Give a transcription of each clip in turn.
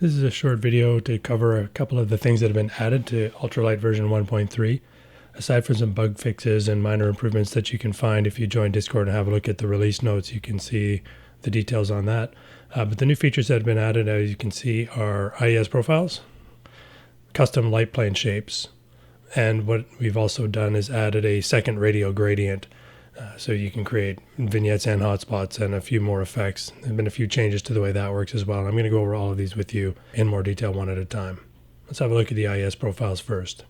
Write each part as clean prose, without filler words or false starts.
This is a short video to cover a couple of the things that have been added to UltraLight version 1.3. Aside from some bug fixes and minor improvements that you can find if you join Discord and have a look at the release notes, you can see the details on that. But the new features that have been added, as you can see, are IES profiles, custom light plane shapes, and what we've also done is added a second radial gradient. So you can create vignettes and hotspots and a few more effects. There have been a few changes to the way that works as well. And I'm going to go over all of these with you in more detail one at a time. Let's have a look at the IES profiles first.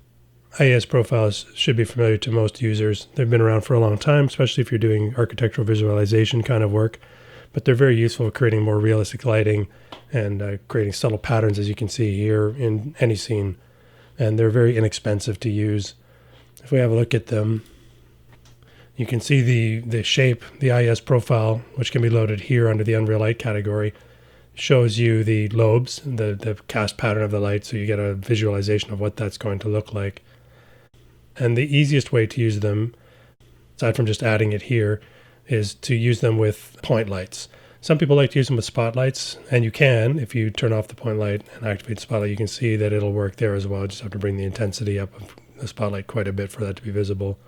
IES profiles should be familiar to most users. They've been around for a long time, especially if you're doing architectural visualization kind of work. But they're very useful for creating more realistic lighting and creating subtle patterns, as you can see here in any scene. And they're very inexpensive to use. If we have a look at them, you can see the shape, the IES profile, which can be loaded here under the Unreal Light category, shows you the lobes, the cast pattern of the light, so you get a visualization of what that's going to look like. And the easiest way to use them, aside from just adding it here, is to use them with point lights. Some people like to use them with spotlights, and you can, if you turn off the point light and activate the spotlight, you can see that it'll work there as well. You just have to bring the intensity up of the spotlight quite a bit for that to be visible.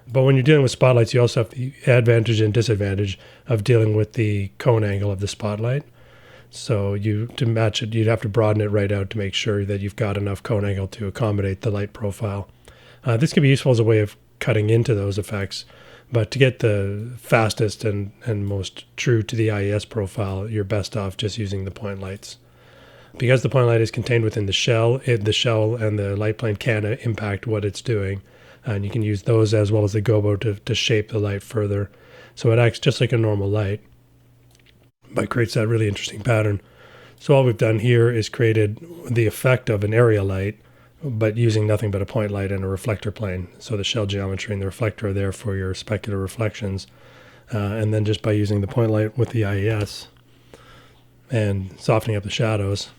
But when you're dealing with spotlights, you also have the advantage and disadvantage of dealing with the cone angle of the spotlight. So to match it, you'd have to broaden it right out to make sure that you've got enough cone angle to accommodate the light profile. This can be useful as a way of cutting into those effects. But to get the fastest and most true to the IES profile, you're best off just using the point lights. Because the point light is contained within the shell and the light plane can impact what it's doing. And you can use those as well as the gobo to shape the light further. So it acts just like a normal light, but creates that really interesting pattern. So all we've done here is created the effect of an area light, but using nothing but a point light and a reflector plane. So the shell geometry and the reflector are there for your specular reflections. And then just by using the point light with the IES and softening up the shadows,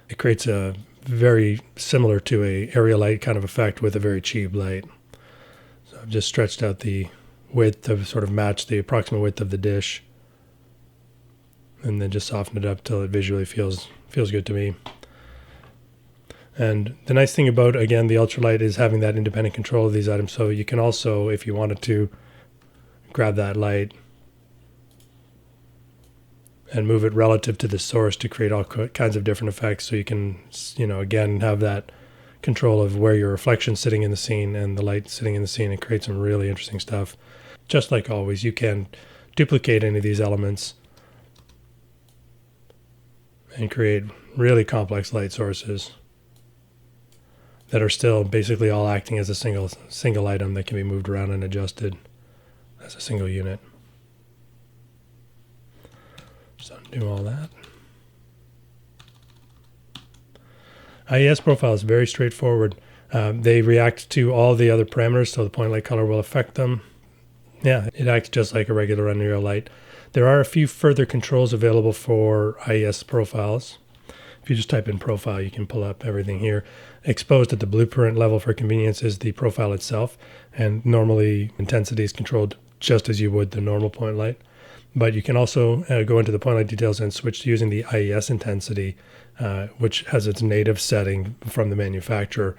it creates a very similar to a area light kind of effect with a very cheap light. So I've just stretched out the width to sort of match the approximate width of the dish, and then just soften it up till it visually feels good to me. And the nice thing about, again, the UltraLight is having that independent control of these items. So you can also, if you wanted to, grab that light and move it relative to the source to create all kinds of different effects. So you can, again, have that control of where your reflection's sitting in the scene and the light sitting in the scene and create some really interesting stuff. Just like always, you can duplicate any of these elements and create really complex light sources that are still basically all acting as a single item that can be moved around and adjusted as a single unit. So undo all that. IES profile is very straightforward. They react to all the other parameters, so the point light color will affect them. Yeah, it acts just like a regular Unreal Light. There are a few further controls available for IES profiles. If you just type in profile, you can pull up everything here. Exposed at the blueprint level for convenience is the profile itself, and normally intensity is controlled just as you would the normal point light. But you can also go into the point light details and switch to using the IES intensity, which has its native setting from the manufacturer.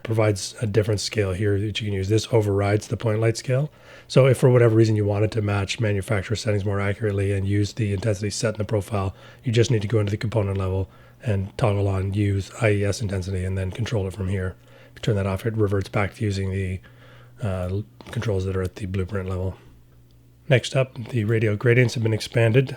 Provides a different scale here that you can use. This overrides the point light scale. So if for whatever reason you wanted to match manufacturer settings more accurately and use the intensity set in the profile, you just need to go into the component level and toggle on use IES intensity and then control it from here. If you turn that off, it reverts back to using the controls that are at the blueprint level. Next up, the radial gradients have been expanded.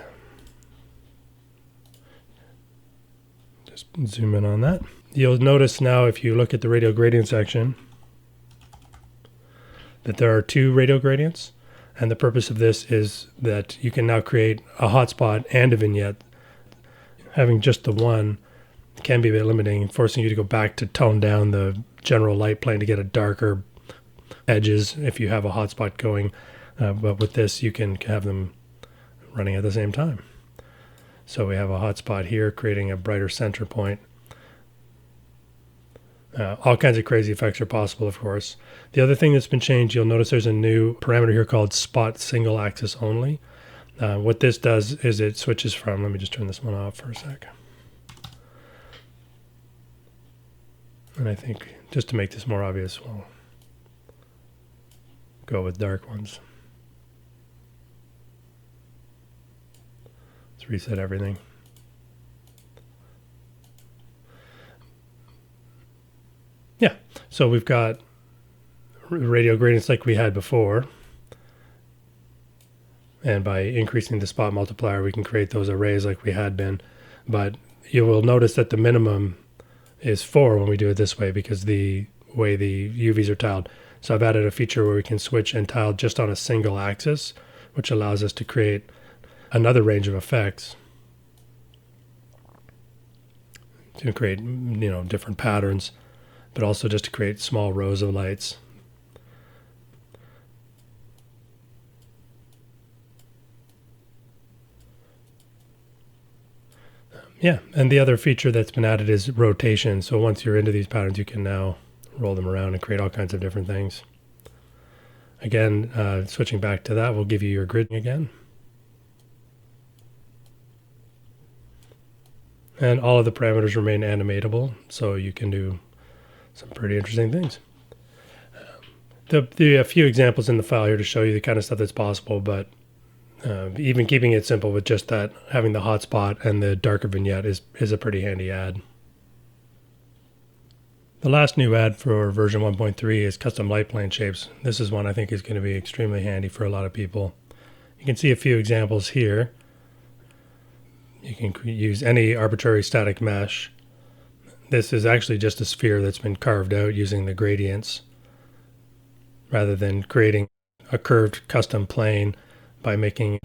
Just zoom in on that. You'll notice now, if you look at the radial gradient section, that there are two radial gradients. And the purpose of this is that you can now create a hotspot and a vignette. Having just the one can be a bit limiting, forcing you to go back to tone down the general light plane to get a darker edges if you have a hotspot going. But with this, you can have them running at the same time. So we have a hotspot here creating a brighter center point. All kinds of crazy effects are possible, of course. The other thing that's been changed, you'll notice there's a new parameter here called spot single axis only. What this does is it switches from, let me just turn this one off for a sec. And I think just to make this more obvious, we'll go with dark ones. Let's reset everything. Yeah, so we've got radial gradients like we had before. And by increasing the spot multiplier, we can create those arrays like we had been. But you will notice that the minimum is 4 when we do it this way because the way the UVs are tiled. So I've added a feature where we can switch and tile just on a single axis, which allows us to create another range of effects to create, different patterns, but also just to create small rows of lights. Yeah, and the other feature that's been added is rotation. So once you're into these patterns, you can now roll them around and create all kinds of different things. Again, switching back to that will give you your grid again. And all of the parameters remain animatable, so you can do some pretty interesting things. There'll be a few examples in the file here to show you the kind of stuff that's possible, but even keeping it simple with just that, having the hotspot and the darker vignette is a pretty handy add. The last new add for version 1.3 is custom light plane shapes. This is one I think is going to be extremely handy for a lot of people. You can see a few examples here. You can use any arbitrary static mesh. This is actually just a sphere that's been carved out using the gradients rather than creating a curved custom plane by making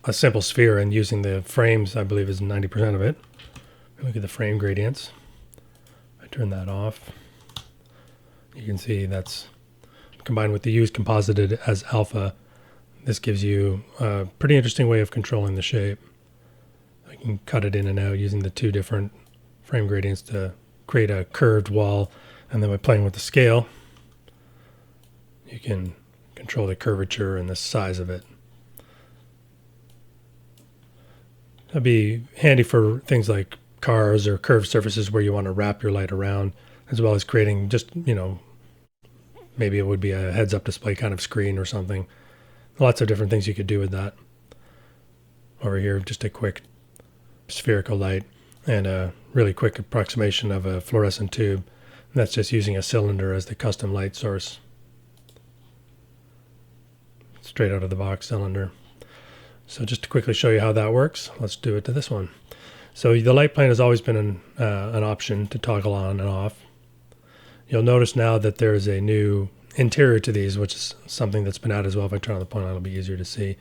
a simple sphere and using the frames, I believe is 90% of it. Look at the frame gradients. I turn that off. You can see that's combined with the use composited as alpha. This gives you a pretty interesting way of controlling the shape. I can cut it in and out using the two different frame gradients to create a curved wall, and then by playing with the scale, you can control the curvature and the size of it. That'd be handy for things like cars or curved surfaces where you want to wrap your light around, as well as creating just, maybe it would be a heads-up display kind of screen or something. Lots of different things you could do with that. Over here, just a quick spherical light and a really quick approximation of a fluorescent tube. And that's just using a cylinder as the custom light source. Straight out of the box cylinder. So just to quickly show you how that works, let's do it to this one. So the light plane has always been an option to toggle on and off. You'll notice now that there's a new interior to these, which is something that's been added as well. If I turn on the point on, it'll be easier to see.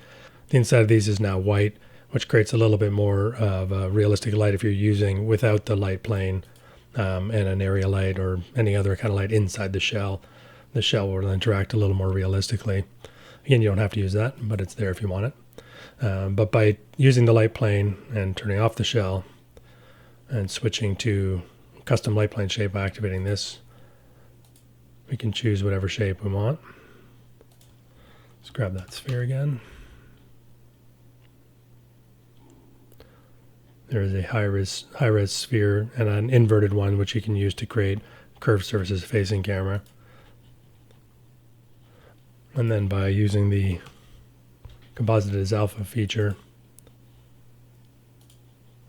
The inside of these is now white, which creates a little bit more of a realistic light if you're using without the light plane and an area light or any other kind of light inside the shell. The shell will interact a little more realistically. Again, you don't have to use that, but it's there if you want it. But by using the light plane and turning off the shell and switching to custom light plane shape by activating this, we can choose whatever shape we want. Let's grab that sphere again. There is a high-res sphere and an inverted one, which you can use to create curved surfaces facing camera. And then by using the composited as alpha feature,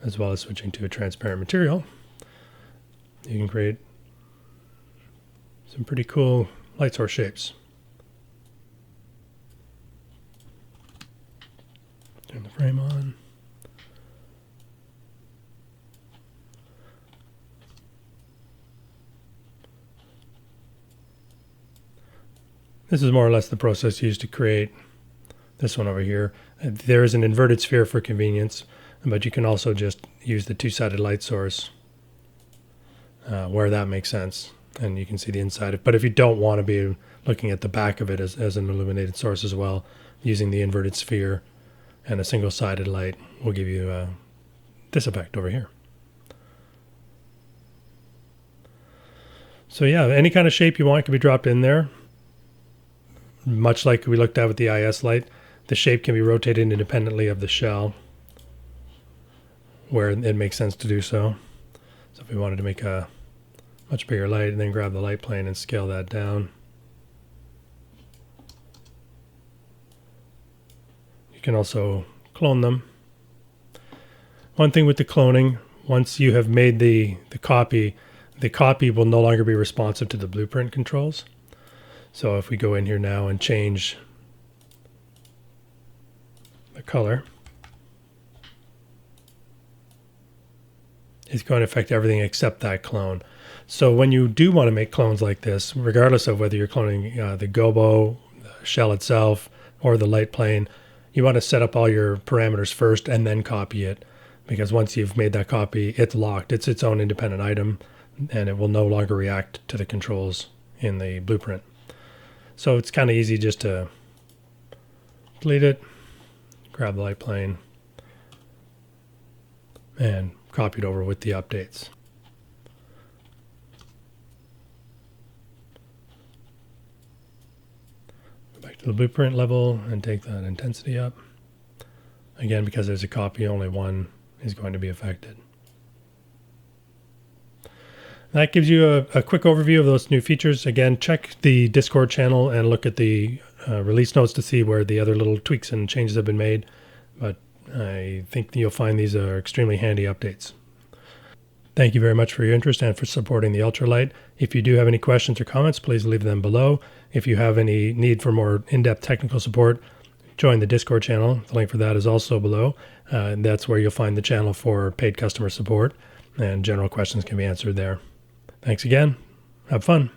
as well as switching to a transparent material, you can create some pretty cool light source shapes. Turn the frame on. This is more or less the process used to create this one over here. There is an inverted sphere for convenience, but you can also just use the two-sided light source where that makes sense, and you can see the inside. But if you don't want to be looking at the back of it as an illuminated source as well, using the inverted sphere and a single-sided light will give you this effect over here. So yeah, any kind of shape you want can be dropped in there. Much like we looked at with the IS light, the shape can be rotated independently of the shell where it makes sense to do so. So if we wanted to make a much bigger light, and then grab the light plane and scale that down. You can also clone them. One thing with the cloning, once you have made the copy will no longer be responsive to the blueprint controls. So if we go in here now and change the color, it's going to affect everything except that clone. So when you do want to make clones like this, regardless of whether you're cloning the gobo, the shell itself, or the light plane, you want to set up all your parameters first and then copy it. Because once you've made that copy, it's locked. It's its own independent item, and it will no longer react to the controls in the blueprint. So it's kind of easy just to delete it, grab the light plane, and copy it over with the updates. Go back to the blueprint level and take that intensity up. Again, because there's a copy, only one is going to be affected. That gives you a quick overview of those new features. Again, check the Discord channel and look at the release notes to see where the other little tweaks and changes have been made. But I think you'll find these are extremely handy updates. Thank you very much for your interest and for supporting the UltraLight. If you do have any questions or comments, please leave them below. If you have any need for more in-depth technical support, join the Discord channel. The link for that is also below. And that's where you'll find the channel for paid customer support, and general questions can be answered there. Thanks again. Have fun.